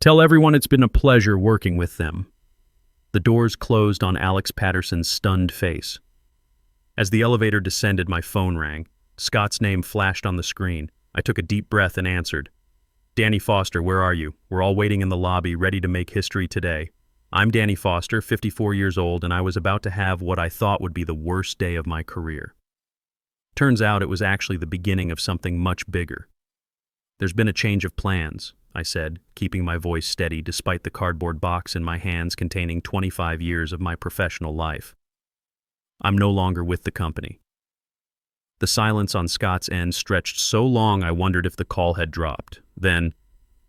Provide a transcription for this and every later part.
Tell everyone it's been a pleasure working with them." The doors closed on Alex Patterson's stunned face. As the elevator descended, my phone rang. Scott's name flashed on the screen. I took a deep breath and answered. "Danny Foster, where are you? We're all waiting in the lobby, ready to make history today." I'm Danny Foster, 54 years old, and I was about to have what I thought would be the worst day of my career. Turns out it was actually the beginning of something much bigger. "There's been a change of plans," I said, keeping my voice steady despite the cardboard box in my hands containing 25 years of my professional life. "I'm no longer with the company." The silence on Scott's end stretched so long I wondered if the call had dropped. Then,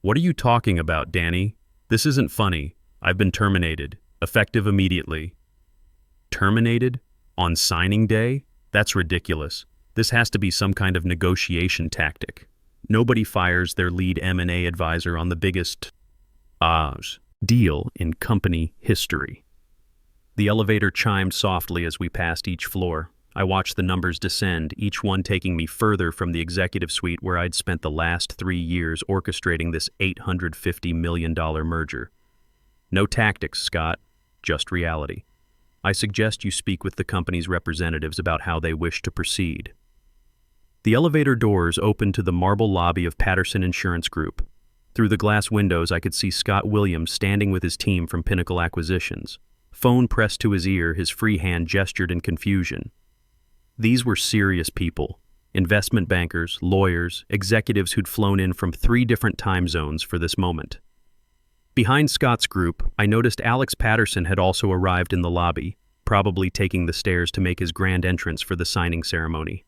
"What are you talking about, Danny? This isn't funny. I've been terminated, effective immediately." "Terminated? On signing day? That's ridiculous. This has to be some kind of negotiation tactic. Nobody fires their lead M&A advisor on the biggest deal in company history." The elevator chimed softly as we passed each floor. I watched the numbers descend, each one taking me further from the executive suite where I'd spent the last 3 years orchestrating this $850 million merger. "No tactics, Scott, just reality. I suggest you speak with the company's representatives about how they wish to proceed." The elevator doors opened to the marble lobby of Patterson Insurance Group. Through the glass windows, I could see Scott Williams standing with his team from Pinnacle Acquisitions. Phone pressed to his ear, his free hand gestured in confusion. These were serious people. Investment bankers, lawyers, executives who'd flown in from 3 different time zones for this moment. Behind Scott's group, I noticed Alex Patterson had also arrived in the lobby, probably taking the stairs to make his grand entrance for the signing ceremony.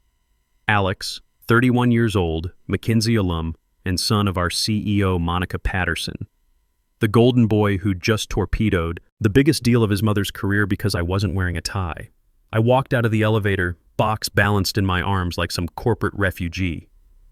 Alex, 31 years old, McKinsey alum, and son of our CEO Monica Patterson. The golden boy who'd just torpedoed the biggest deal of his mother's career because I wasn't wearing a tie. I walked out of the elevator, box balanced in my arms like some corporate refugee.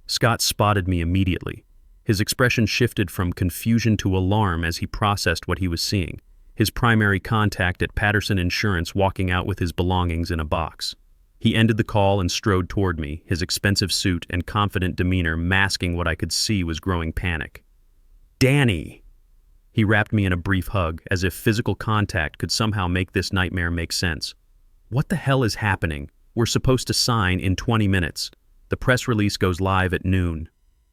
Scott spotted me immediately. His expression shifted from confusion to alarm as he processed what he was seeing, his primary contact at Patterson Insurance walking out with his belongings in a box. He ended the call and strode toward me, his expensive suit and confident demeanor masking what I could see was growing panic. "Danny!" He wrapped me in a brief hug, as if physical contact could somehow make this nightmare make sense. "What the hell is happening? We're supposed to sign in 20 minutes. The press release goes live at noon."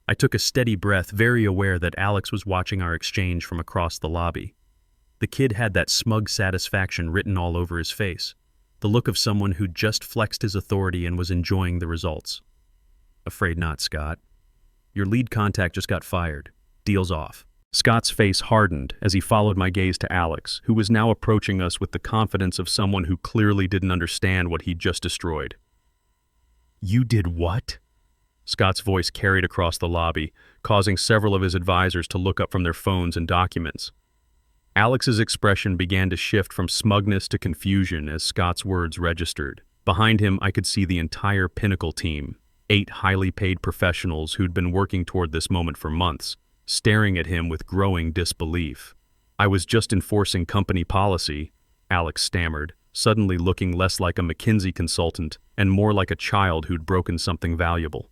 I took a steady breath, very aware that Alex was watching our exchange from across the lobby. The kid had that smug satisfaction written all over his face, the look of someone who'd just flexed his authority and was enjoying the results. "Afraid not, Scott. Your lead contact just got fired. Deal's off." Scott's face hardened as he followed my gaze to Alex, who was now approaching us with the confidence of someone who clearly didn't understand what he'd just destroyed. "You did what?" Scott's voice carried across the lobby, causing several of his advisors to look up from their phones and documents. Alex's expression began to shift from smugness to confusion as Scott's words registered. Behind him, I could see the entire Pinnacle team, 8 highly paid professionals who'd been working toward this moment for months, staring at him with growing disbelief. "I was just enforcing company policy," Alex stammered, suddenly looking less like a McKinsey consultant and more like a child who'd broken something valuable.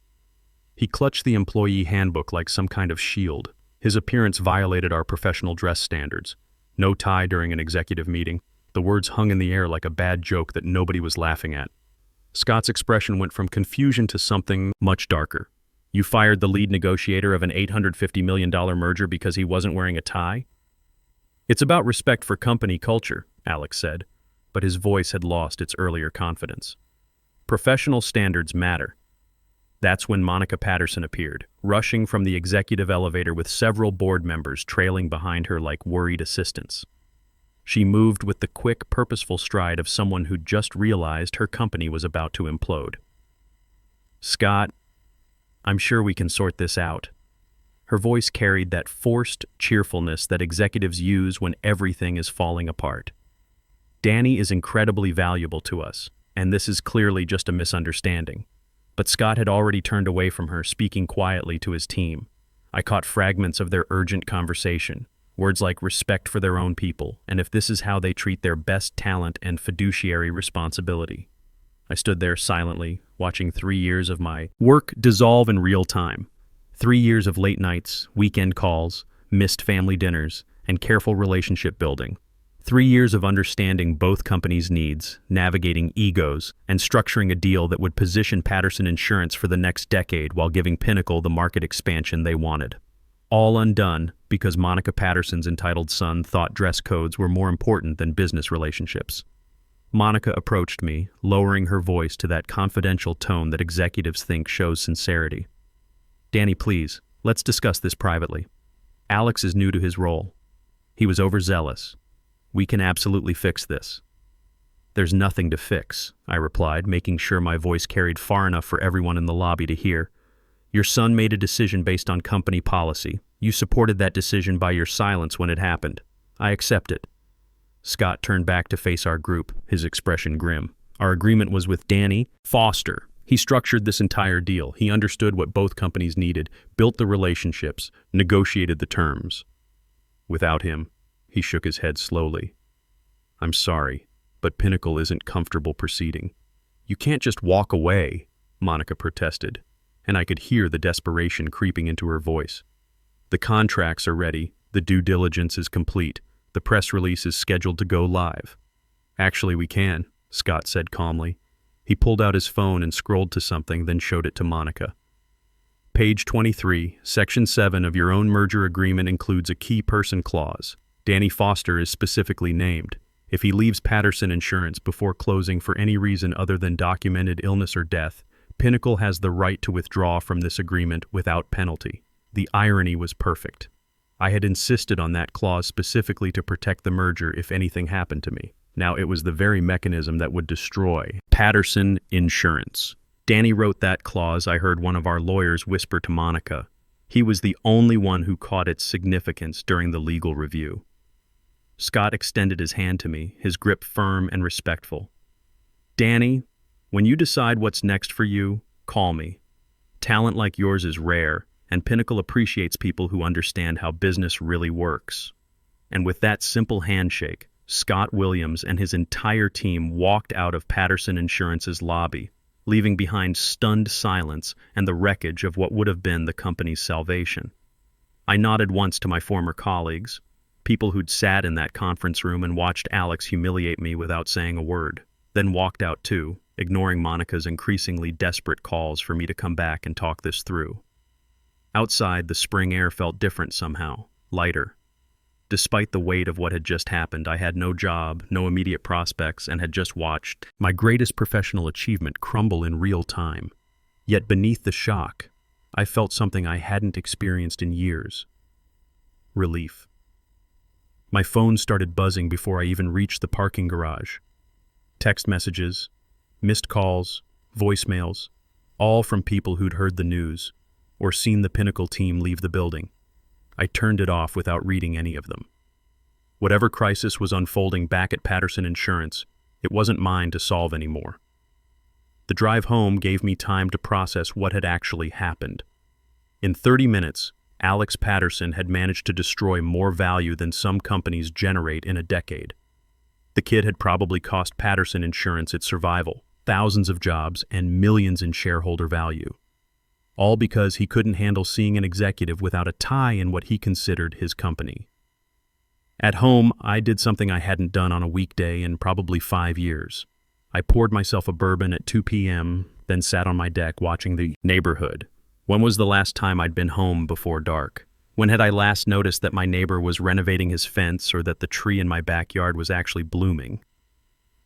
He clutched the employee handbook like some kind of shield. His appearance violated our professional dress standards. No tie during an executive meeting. The words hung in the air like a bad joke that nobody was laughing at. Scott's expression went from confusion to something much darker. "You fired the lead negotiator of an $850 million merger because he wasn't wearing a tie?" "It's about respect for company culture," Alex said, but his voice had lost its earlier confidence. "Professional standards matter." That's when Monica Patterson appeared, rushing from the executive elevator with several board members trailing behind her like worried assistants. She moved with the quick, purposeful stride of someone who'd just realized her company was about to implode. "Scott, I'm sure we can sort this out." Her voice carried that forced cheerfulness that executives use when everything is falling apart. "Danny is incredibly valuable to us, and this is clearly just a misunderstanding." But Scott had already turned away from her, speaking quietly to his team. I caught fragments of their urgent conversation, words like respect for their own people, and if this is how they treat their best talent and fiduciary responsibility. I stood there silently, watching 3 years of my work dissolve in real time. 3 years of late nights, weekend calls, missed family dinners, and careful relationship building. 3 years of understanding both companies' needs, navigating egos, and structuring a deal that would position Patterson Insurance for the next decade while giving Pinnacle the market expansion they wanted. All undone because Monica Patterson's entitled son thought dress codes were more important than business relationships. Monica approached me, lowering her voice to that confidential tone that executives think shows sincerity. "Danny, please, let's discuss this privately. Alex is new to his role. He was overzealous. We can absolutely fix this." "There's nothing to fix," I replied, making sure my voice carried far enough for everyone in the lobby to hear. "Your son made a decision based on company policy. You supported that decision by your silence when it happened. I accept it." Scott turned back to face our group, his expression grim. "Our agreement was with Danny Foster. He structured this entire deal. He understood what both companies needed, built the relationships, negotiated the terms. Without him," he shook his head slowly. "I'm sorry, but Pinnacle isn't comfortable proceeding." "You can't just walk away," Monica protested, and I could hear the desperation creeping into her voice. "The contracts are ready, the due diligence is complete, the press release is scheduled to go live." "Actually, we can," Scott said calmly. He pulled out his phone and scrolled to something, then showed it to Monica. "Page 23, Section 7 of your own merger agreement includes a key person clause. Danny Foster is specifically named. If he leaves Patterson Insurance before closing for any reason other than documented illness or death, Pinnacle has the right to withdraw from this agreement without penalty." The irony was perfect. I had insisted on that clause specifically to protect the merger if anything happened to me. Now it was the very mechanism that would destroy Patterson Insurance. "Danny wrote that clause," I heard one of our lawyers whisper to Monica. "He was the only one who caught its significance during the legal review." Scott extended his hand to me, his grip firm and respectful. "Danny, when you decide what's next for you, call me. Talent like yours is rare, and Pinnacle appreciates people who understand how business really works." And with that simple handshake, Scott Williams and his entire team walked out of Patterson Insurance's lobby, leaving behind stunned silence and the wreckage of what would have been the company's salvation. I nodded once to my former colleagues, people who'd sat in that conference room and watched Alex humiliate me without saying a word, then walked out too, ignoring Monica's increasingly desperate calls for me to come back and talk this through. Outside, the spring air felt different somehow, lighter. Despite the weight of what had just happened, I had no job, no immediate prospects, and had just watched my greatest professional achievement crumble in real time. Yet beneath the shock, I felt something I hadn't experienced in years. Relief. My phone started buzzing before I even reached the parking garage. Text messages, missed calls, voicemails, all from people who'd heard the news or seen the Pinnacle team leave the building. I turned it off without reading any of them. Whatever crisis was unfolding back at Patterson Insurance, it wasn't mine to solve anymore. The drive home gave me time to process what had actually happened. In 30 minutes, Alex Patterson had managed to destroy more value than some companies generate in a decade. The kid had probably cost Patterson Insurance its survival, thousands of jobs, and millions in shareholder value. All because he couldn't handle seeing an executive without a tie in what he considered his company. At home, I did something I hadn't done on a weekday in probably 5 years. I poured myself a bourbon at 2 p.m., then sat on my deck watching the neighborhood. When was the last time I'd been home before dark? When had I last noticed that my neighbor was renovating his fence or that the tree in my backyard was actually blooming?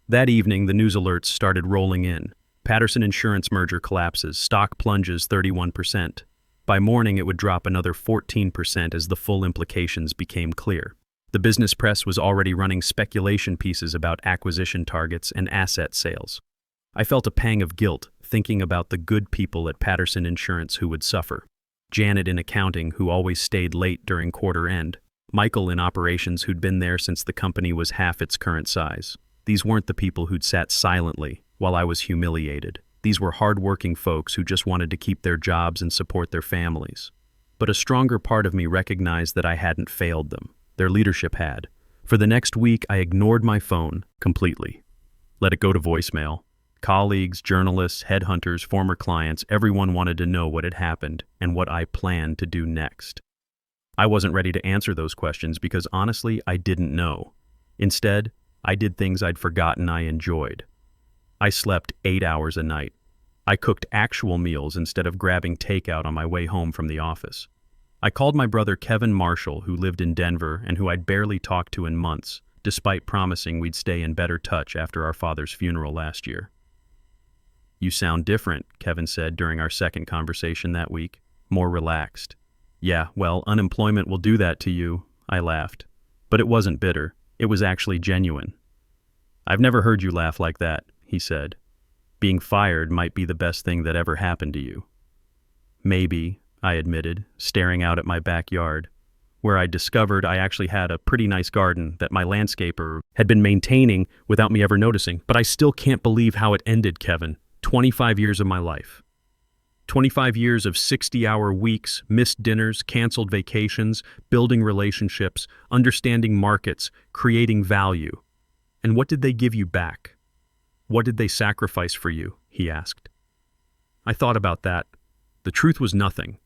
That evening, the news alerts started rolling in. Patterson Insurance merger collapses, stock plunges 31%. By morning, it would drop another 14% as the full implications became clear. The business press was already running speculation pieces about acquisition targets and asset sales. I felt a pang of guilt thinking about the good people at Patterson Insurance who would suffer. Janet in accounting, who always stayed late during quarter end. Michael in operations, who'd been there since the company was half its current size. These weren't the people who'd sat silently while I was humiliated. These were hard-working folks who just wanted to keep their jobs and support their families. But a stronger part of me recognized that I hadn't failed them. Their leadership had. For the next week, I ignored my phone completely. Let it go to voicemail. Colleagues, journalists, headhunters, former clients, everyone wanted to know what had happened and what I planned to do next. I wasn't ready to answer those questions because honestly, I didn't know. Instead, I did things I'd forgotten I enjoyed. I slept 8 hours a night. I cooked actual meals instead of grabbing takeout on my way home from the office. I called my brother Kevin Marshall, who lived in Denver and who I'd barely talked to in months, despite promising we'd stay in better touch after our father's funeral last year. "You sound different," Kevin said during our second conversation that week, more relaxed. "Yeah, well, unemployment will do that to you," I laughed. But it wasn't bitter. It was actually genuine. "I've never heard you laugh like that," he said. "Being fired might be the best thing that ever happened to you." "Maybe," I admitted, staring out at my backyard, where I discovered I actually had a pretty nice garden that my landscaper had been maintaining without me ever noticing. "But I still can't believe how it ended, Kevin. 25 years of my life. 25 years of 60-hour weeks, missed dinners, canceled vacations, building relationships, understanding markets, creating value. And what did they give you back? What did they sacrifice for you?" he asked. I thought about that. The truth was nothing.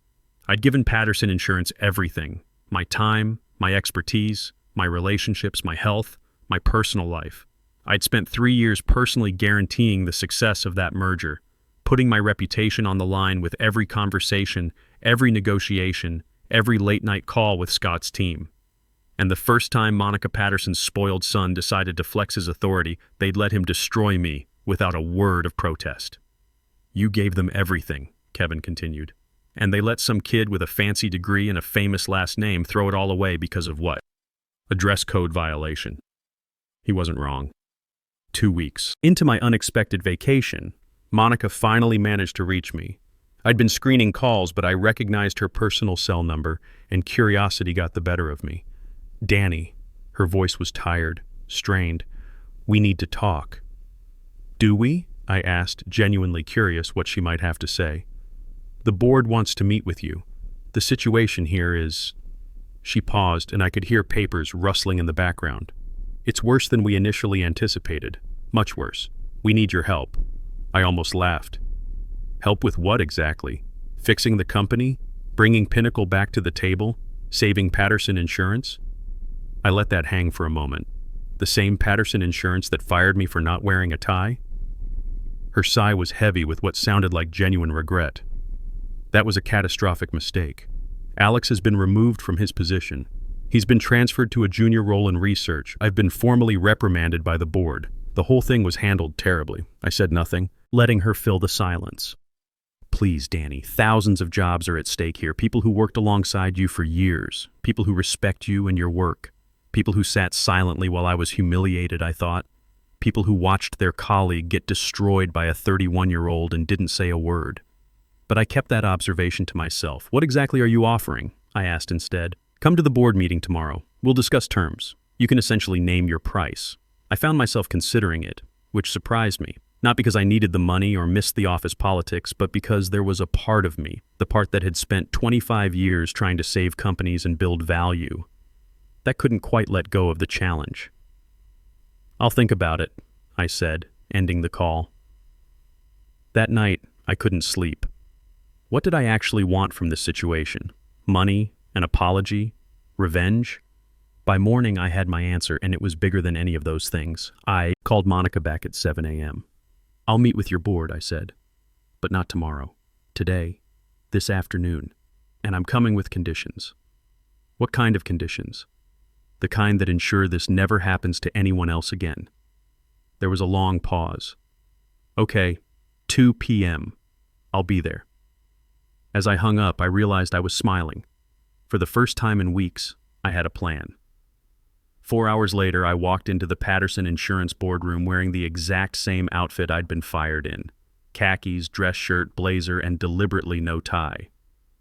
I'd given Patterson Insurance everything. My time, my expertise, my relationships, my health, my personal life. I'd spent 3 years personally guaranteeing the success of that merger, putting my reputation on the line with every conversation, every negotiation, every late-night call with Scott's team. And the first time Monica Patterson's spoiled son decided to flex his authority, they'd let him destroy me without a word of protest. "You gave them everything," Kevin continued. "And they let some kid with a fancy degree and a famous last name throw it all away because of what? A dress code violation." He wasn't wrong. 2 weeks into my unexpected vacation, Monica finally managed to reach me. I'd been screening calls, but I recognized her personal cell number, and curiosity got the better of me. "Danny," her voice was tired, strained. "We need to talk." "Do we?" I asked, genuinely curious what she might have to say. "The board wants to meet with you. The situation here is..." She paused, and I could hear papers rustling in the background. "It's worse than we initially anticipated. Much worse. We need your help." I almost laughed. "Help with what exactly? Fixing the company? Bringing Pinnacle back to the table? Saving Patterson Insurance?" I let that hang for a moment. The same Patterson Insurance that fired me for not wearing a tie? Her sigh was heavy with what sounded like genuine regret. "That was a catastrophic mistake. Alex has been removed from his position. He's been transferred to a junior role in research. I've been formally reprimanded by the board. The whole thing was handled terribly." I said nothing, letting her fill the silence. "Please, Danny, thousands of jobs are at stake here. People who worked alongside you for years. People who respect you and your work. People who sat silently while I was humiliated, I thought. People who watched their colleague get destroyed by a 31-year-old and didn't say a word." But I kept that observation to myself. "What exactly are you offering?" I asked instead. "Come to the board meeting tomorrow. We'll discuss terms. You can essentially name your price." I found myself considering it, which surprised me. Not because I needed the money or missed the office politics, but because there was a part of me, the part that had spent 25 years trying to save companies and build value, that couldn't quite let go of the challenge. "I'll think about it," I said, ending the call. That night, I couldn't sleep. What did I actually want from this situation? Money? An apology? Revenge? By morning, I had my answer, and it was bigger than any of those things. I called Monica back at 7 a.m. "I'll meet with your board," I said. "But not tomorrow. Today. This afternoon. And I'm coming with conditions." "What kind of conditions?" "The kind that ensure this never happens to anyone else again." There was a long pause. "Okay, 2 p.m. I'll be there." As I hung up, I realized I was smiling. For the first time in weeks, I had a plan. 4 hours later, I walked into the Patterson Insurance boardroom wearing the exact same outfit I'd been fired in. Khakis, dress shirt, blazer, and deliberately no tie.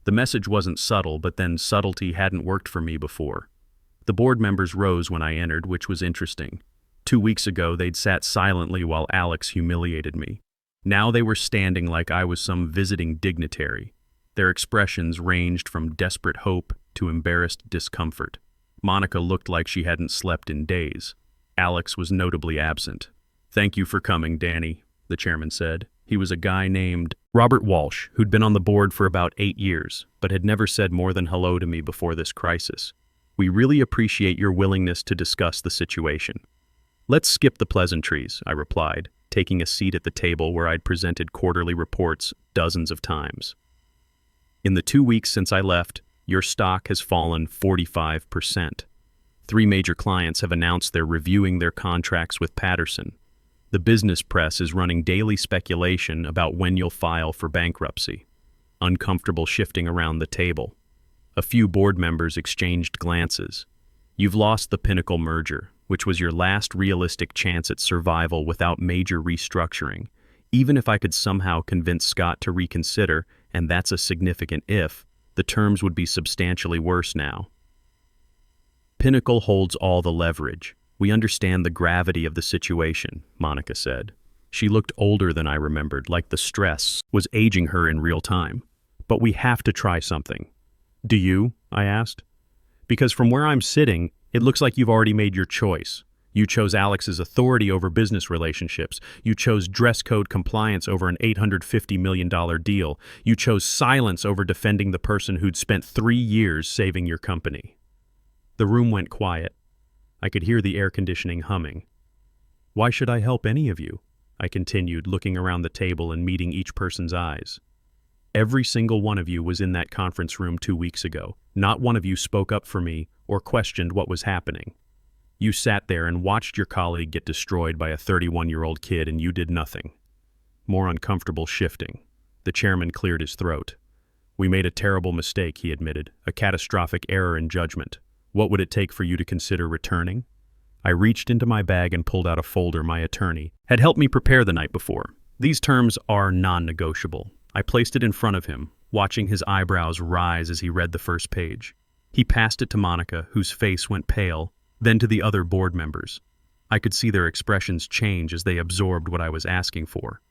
The message wasn't subtle, but then subtlety hadn't worked for me before. The board members rose when I entered, which was interesting. 2 weeks ago, they'd sat silently while Alex humiliated me. Now they were standing like I was some visiting dignitary. Their expressions ranged from desperate hope to embarrassed discomfort. Monica looked like she hadn't slept in days. Alex was notably absent. "Thank you for coming, Danny," the chairman said. He was a guy named Robert Walsh, who'd been on the board for about 8 years, but had never said more than hello to me before this crisis. "We really appreciate your willingness to discuss the situation." "Let's skip the pleasantries," I replied, taking a seat at the table where I'd presented quarterly reports dozens of times. "In the 2 weeks since I left, your stock has fallen 45%. 3 major clients have announced they're reviewing their contracts with Patterson. The business press is running daily speculation about when you'll file for bankruptcy." Uncomfortable shifting around the table. A few board members exchanged glances. "You've lost the Pinnacle merger, which was your last realistic chance at survival without major restructuring. Even if I could somehow convince Scott to reconsider, and that's a significant if, the terms would be substantially worse now." "Pinnacle holds all the leverage. We understand the gravity of the situation," Monica said. She looked older than I remembered, like the stress was aging her in real time. "But we have to try something." "Do you?" I asked. "Because from where I'm sitting, it looks like you've already made your choice. You chose Alex's authority over business relationships. You chose dress code compliance over an $850 million deal. You chose silence over defending the person who'd spent 3 years saving your company." The room went quiet. I could hear the air conditioning humming. "Why should I help any of you?" I continued, looking around the table and meeting each person's eyes. "Every single one of you was in that conference room 2 weeks ago. Not one of you spoke up for me or questioned what was happening. You sat there and watched your colleague get destroyed by a 31-year-old kid, and you did nothing." More uncomfortable shifting. The chairman cleared his throat. "We made a terrible mistake," he admitted, "a catastrophic error in judgment. What would it take for you to consider returning?" I reached into my bag and pulled out a folder my attorney had helped me prepare the night before. "These terms are non-negotiable." I placed it in front of him, watching his eyebrows rise as he read the first page. He passed it to Monica, whose face went pale, then to the other board members. I could see their expressions change as they absorbed what I was asking for.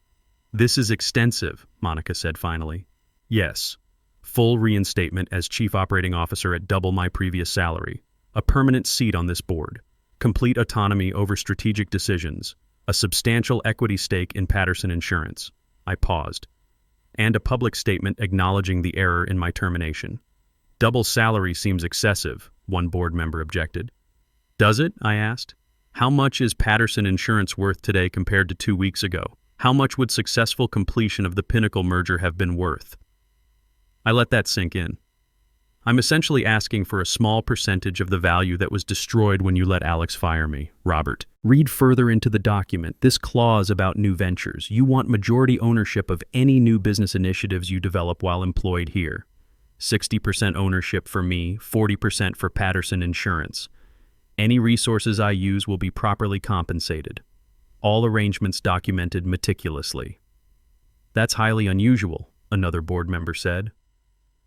"This is extensive," Monica said finally. "Yes. Full reinstatement as chief operating officer at double my previous salary. A permanent seat on this board. Complete autonomy over strategic decisions. A substantial equity stake in Patterson Insurance." I paused. "And a public statement acknowledging the error in my termination." "Double salary seems excessive," one board member objected. "Does it?" I asked. "How much is Patterson Insurance worth today compared to 2 weeks ago? How much would successful completion of the Pinnacle merger have been worth?" I let that sink in. "I'm essentially asking for a small percentage of the value that was destroyed when you let Alex fire me, Robert. Read further into the document, this clause about new ventures. You want majority ownership of any new business initiatives you develop while employed here. 60% ownership for me, 40% for Patterson Insurance. Any resources I use will be properly compensated. All arrangements documented meticulously." "That's highly unusual," another board member said.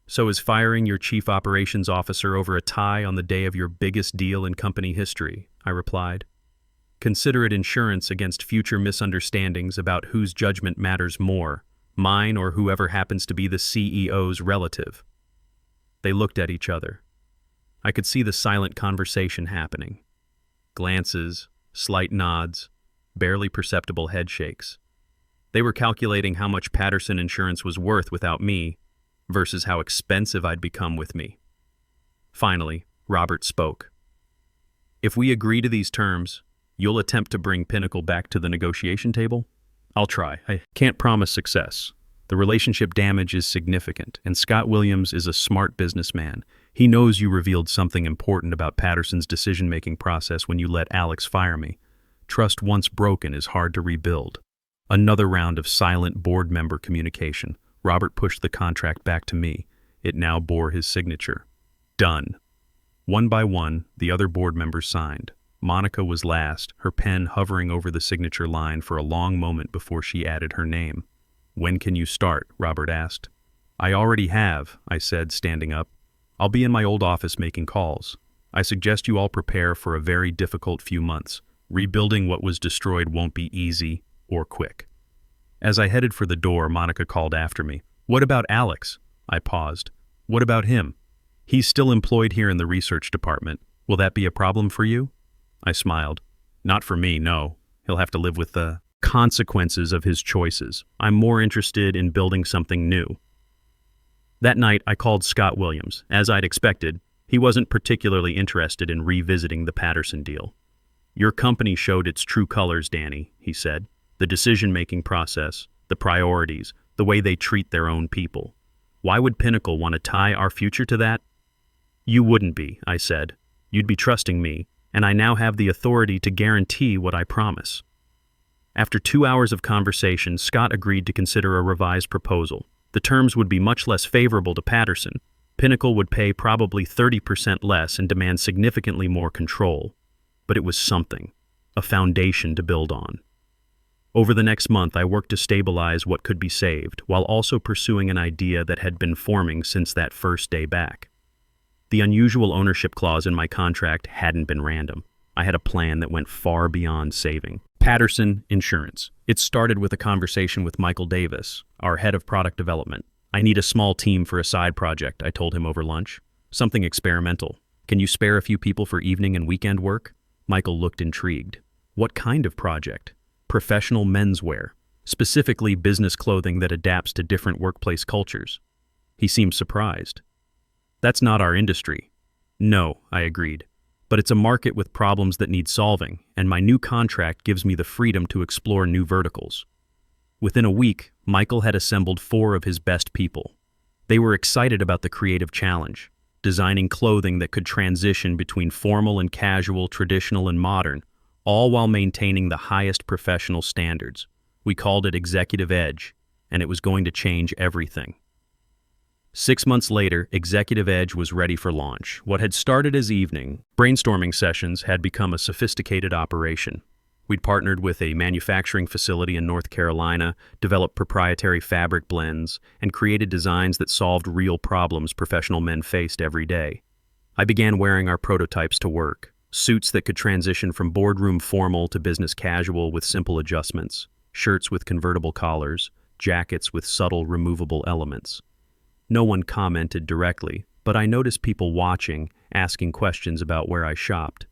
"So is firing your chief operations officer over a tie on the day of your biggest deal in company history," I replied. "Consider it insurance against future misunderstandings about whose judgment matters more, mine or whoever happens to be the CEO's relative." They looked at each other. I could see the silent conversation happening. Glances, slight nods, barely perceptible head shakes. They were calculating how much Patterson Insurance was worth without me versus how expensive I'd become with me. Finally, Robert spoke. "If we agree to these terms, you'll attempt to bring Pinnacle back to the negotiation table?" "I'll try. I can't promise success. The relationship damage is significant, and Scott Williams is a smart businessman. He knows you revealed something important about Patterson's decision-making process when you let Alex fire me. Trust once broken is hard to rebuild." Another round of silent board member communication. Robert pushed the contract back to me. It now bore his signature. Done. One by one, the other board members signed. Monica was last, her pen hovering over the signature line for a long moment before she added her name. "When can you start?" Robert asked. "I already have," I said, standing up. "I'll be in my old office making calls. I suggest you all prepare for a very difficult few months. Rebuilding what was destroyed won't be easy or quick." As I headed for the door, Monica called after me. "What about Alex?" I paused. "What about him?" "He's still employed here in the research department. Will that be a problem for you?" I smiled. "Not for me, no. He'll have to live with the consequences of his choices. I'm more interested in building something new. That night, I called Scott Williams. As I'd expected, he wasn't particularly interested in revisiting the Patterson deal. "Your company showed its true colors, Danny," he said. "The decision-making process, the priorities, the way they treat their own people. Why would Pinnacle want to tie our future to that?" "You wouldn't be," I said. "You'd be trusting me, and I now have the authority to guarantee what I promise." After 2 hours of conversation, Scott agreed to consider a revised proposal. The terms would be much less favorable to Patterson. Pinnacle would pay probably 30% less and demand significantly more control. But it was something, a foundation to build on. Over the next month, I worked to stabilize what could be saved, while also pursuing an idea that had been forming since that first day back. The unusual ownership clause in my contract hadn't been random. I had a plan that went far beyond saving. Patterson Insurance. It started with a conversation with Michael Davis, our head of product development. "I need a small team for a side project," I told him over lunch. "Something experimental. Can you spare a few people for evening and weekend work?" Michael looked intrigued. "What kind of project?" "Professional menswear, specifically business clothing that adapts to different workplace cultures." He seemed surprised. "That's not our industry." "No," I agreed. "But it's a market with problems that need solving, and my new contract gives me the freedom to explore new verticals." Within a week, Michael had assembled 4 of his best people. They were excited about the creative challenge, designing clothing that could transition between formal and casual, traditional and modern, all while maintaining the highest professional standards. We called it Executive Edge, and it was going to change everything. 6 months later, Executive Edge was ready for launch. What had started as evening brainstorming sessions had become a sophisticated operation. We'd partnered with a manufacturing facility in North Carolina, developed proprietary fabric blends, and created designs that solved real problems professional men faced every day. I began wearing our prototypes to work, suits that could transition from boardroom formal to business casual with simple adjustments, shirts with convertible collars, jackets with subtle removable elements. No one commented directly, but I noticed people watching, asking questions about where I shopped.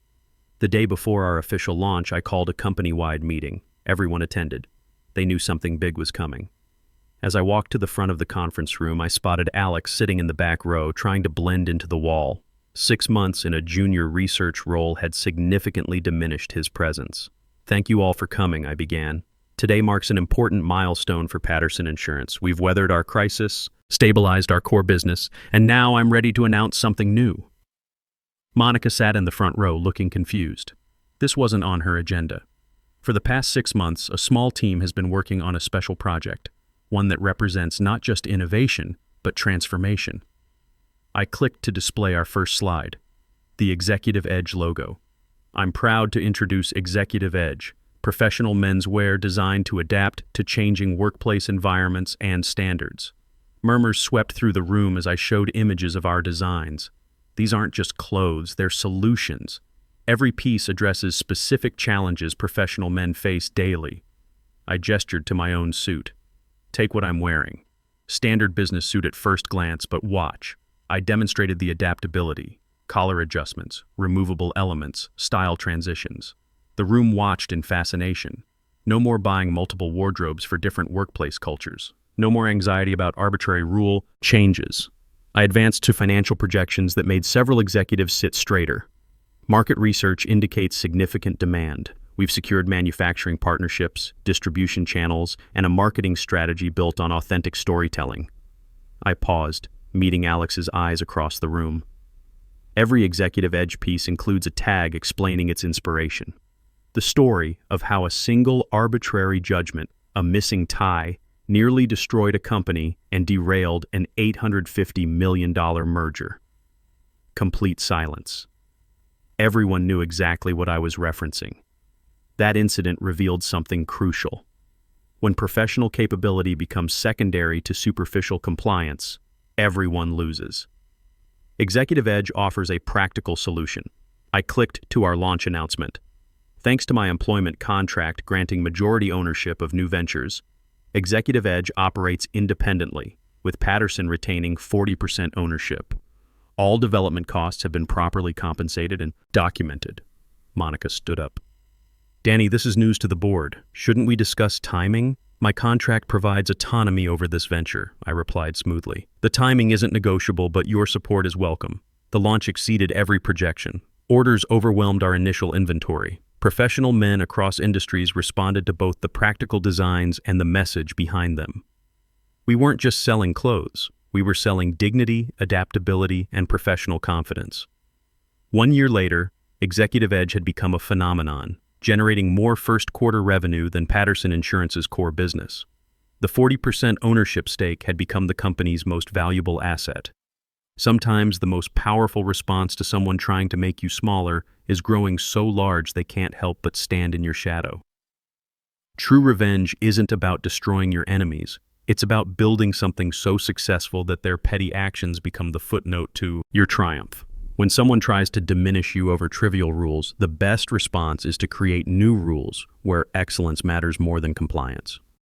The day before our official launch, I called a company-wide meeting. Everyone attended. They knew something big was coming. As I walked to the front of the conference room, I spotted Alex sitting in the back row, trying to blend into the wall. 6 months in a junior research role had significantly diminished his presence. "Thank you all for coming," I began. "Today marks an important milestone for Patterson Insurance. We've weathered our crisis, stabilized our core business, and now I'm ready to announce something new." Monica sat in the front row looking confused. This wasn't on her agenda. For the past 6 months, a small team has been working on a special project, one that represents not just innovation, but transformation. I clicked to display our first slide, the Executive Edge logo. "I'm proud to introduce Executive Edge, professional menswear designed to adapt to changing workplace environments and standards." Murmurs swept through the room as I showed images of our designs. These aren't just clothes, they're solutions. Every piece addresses specific challenges professional men face daily. I gestured to my own suit. "Take what I'm wearing. Standard business suit at first glance, but watch." I demonstrated the adaptability, collar adjustments, removable elements, style transitions. The room watched in fascination. No more buying multiple wardrobes for different workplace cultures. No more anxiety about arbitrary rule changes. I advanced to financial projections that made several executives sit straighter. Market research indicates significant demand. We've secured manufacturing partnerships, distribution channels, and a marketing strategy built on authentic storytelling. I paused, meeting Alex's eyes across the room. Every Executive Edge piece includes a tag explaining its inspiration. The story of how a single arbitrary judgment, a missing tie, nearly destroyed a company and derailed an $850 million merger. Complete silence. Everyone knew exactly what I was referencing. That incident revealed something crucial. When professional capability becomes secondary to superficial compliance, everyone loses. Executive Edge offers a practical solution. I clicked to our launch announcement. Thanks to my employment contract granting majority ownership of new ventures, Executive Edge operates independently, with Patterson retaining 40% ownership. All development costs have been properly compensated and documented. Monica stood up. Danny, this is news to the board. Shouldn't we discuss timing? My contract provides autonomy over this venture, I replied smoothly. The timing isn't negotiable, but your support is welcome. The launch exceeded every projection. Orders overwhelmed our initial inventory. Professional men across industries responded to both the practical designs and the message behind them. We weren't just selling clothes. We were selling dignity, adaptability, and professional confidence. 1 year later, Executive Edge had become a phenomenon, generating more first-quarter revenue than Patterson Insurance's core business. The 40% ownership stake had become the company's most valuable asset. Sometimes the most powerful response to someone trying to make you smaller is growing so large they can't help but stand in your shadow. True revenge isn't about destroying your enemies. It's about building something so successful that their petty actions become the footnote to your triumph. When someone tries to diminish you over trivial rules, the best response is to create new rules where excellence matters more than compliance.